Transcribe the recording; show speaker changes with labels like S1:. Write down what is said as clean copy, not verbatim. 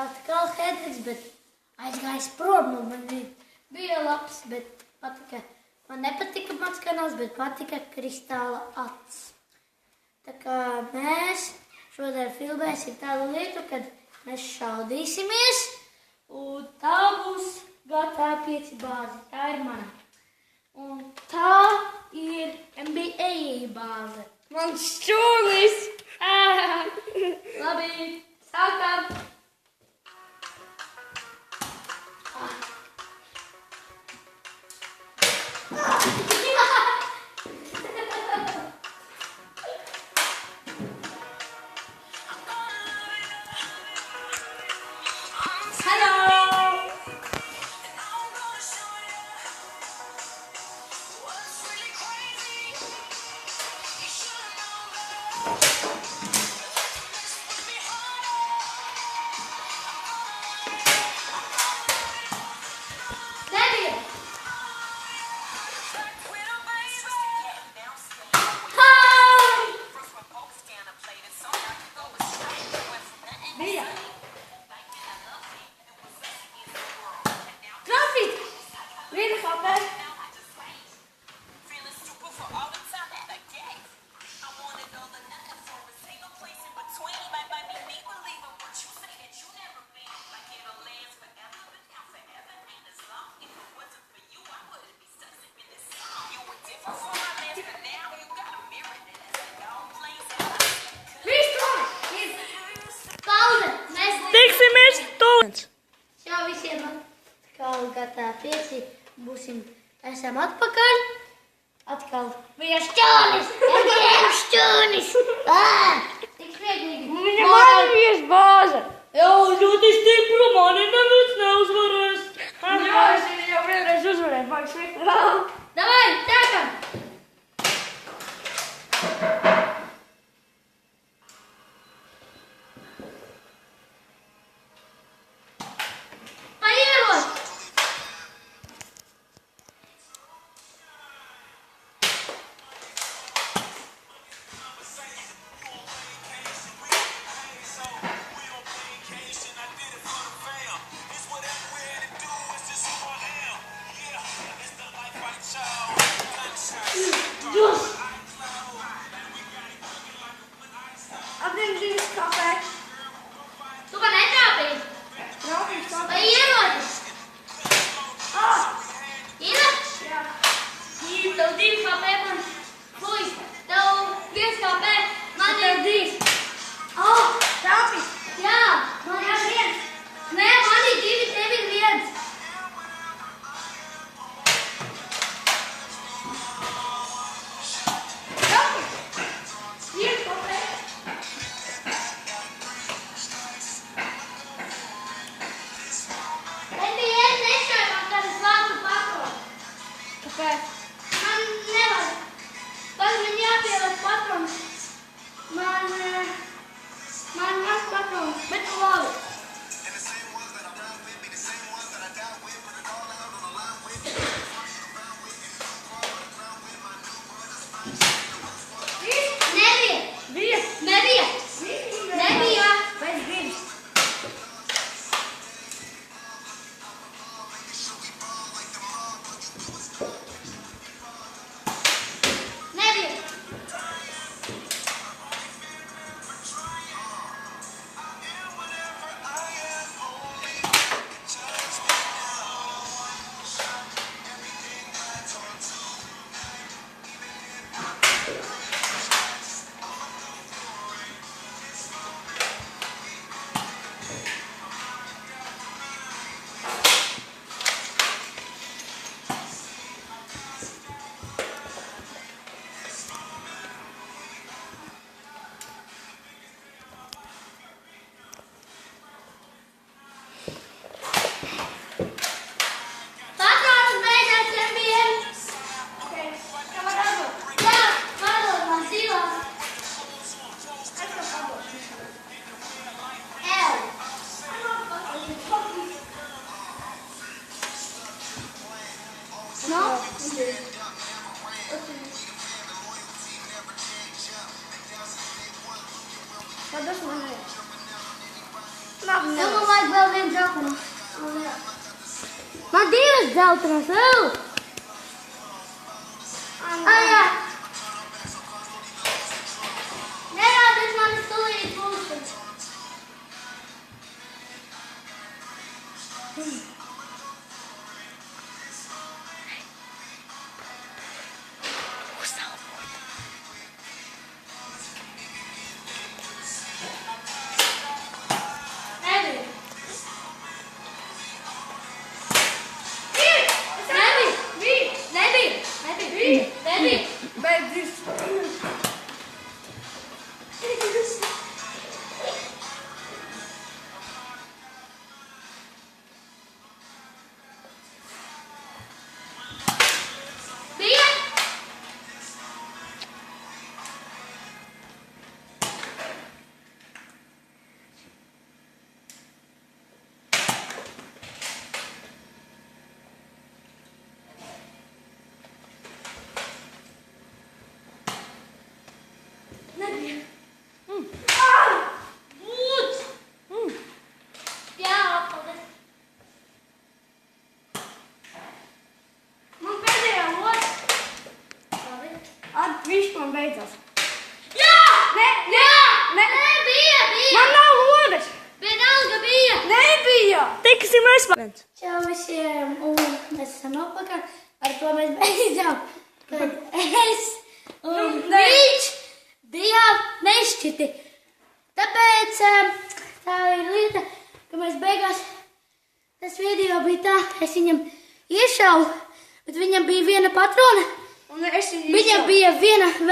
S1: atkal Hedriks, bet aizgājis prom no manī. Bija labs, bet patika. Man nepatika mans kanāls, bet patika Kristāla acs. Tā kā mēs šodien filmēsim tādu lietu, kad mēs šaudīsimies, un tā būs GTA 5 bāze. Tā ir mana. Un tā ir NBA bāze.
S2: Mans šķūnis!
S1: Labi, sākam!
S2: Tiksimies tūlīt!
S1: Čau visiem! Atkal GTA 5 esam atpakaļ. Atkal bija šķūnis! Šķūnis! Tik smieklīgi!
S2: Viņa mainījies bāze!
S3: Jā, ļoti stipru, mani neviens neuzvarēs.
S2: Jā, es viņu jau vienreiz uzvarēju, man slikti.
S1: Davai, tākam! Paierot!
S2: Atdien dzīves kafē.
S1: Tu man netrāpīji!
S2: Trāpīšu kafē.
S1: Vai ierodas? Ir?
S2: Jā.
S1: Tev 2 KP man. Fuj, tev 1 KP. Man ir 2.
S2: Trāpīšu.
S1: Jā, man ir 1. Nē, man ir 2, tev ir 1.
S2: Dzīves kafē.
S1: NBA nešauj man kādas vācu patronas.
S2: Kāpēc?
S1: Man nevajag. Pats man jāpieliek patronas. Man maz patronas, bet labi. Nebija.
S2: Bija.
S1: Nebija. Nebija.
S2: Pēc dzīves.
S1: Nebija. Patronas beidzās NBA.
S2: Kā var atdot?
S1: Jā, padod man zilās.
S2: Es tev padošu.
S1: L. No?
S2: Padošu man. Labi,
S1: Ja, man vajag vēl vienu dzeltenu. Man divas dzeltenas, vēl. Jā. Nerādies man stulīt būs.
S2: Viss man beidzās.
S1: Jā!
S2: Nē,
S1: Bija!
S2: man nav lodes.
S1: Vienalga bija!
S2: Nebija.
S3: Tiksimies!
S1: Čau visiem, un mēs esam apakā. Ar to mēs beidzām, kad es un viņš bijām nešķiti. Tāpēc tā ir lieta, ka mēs beigās, tas video bija tā, ka es viņam iešauju, bet viņam bija viena patrona.
S2: Un es
S1: Viņam bija viena vēl.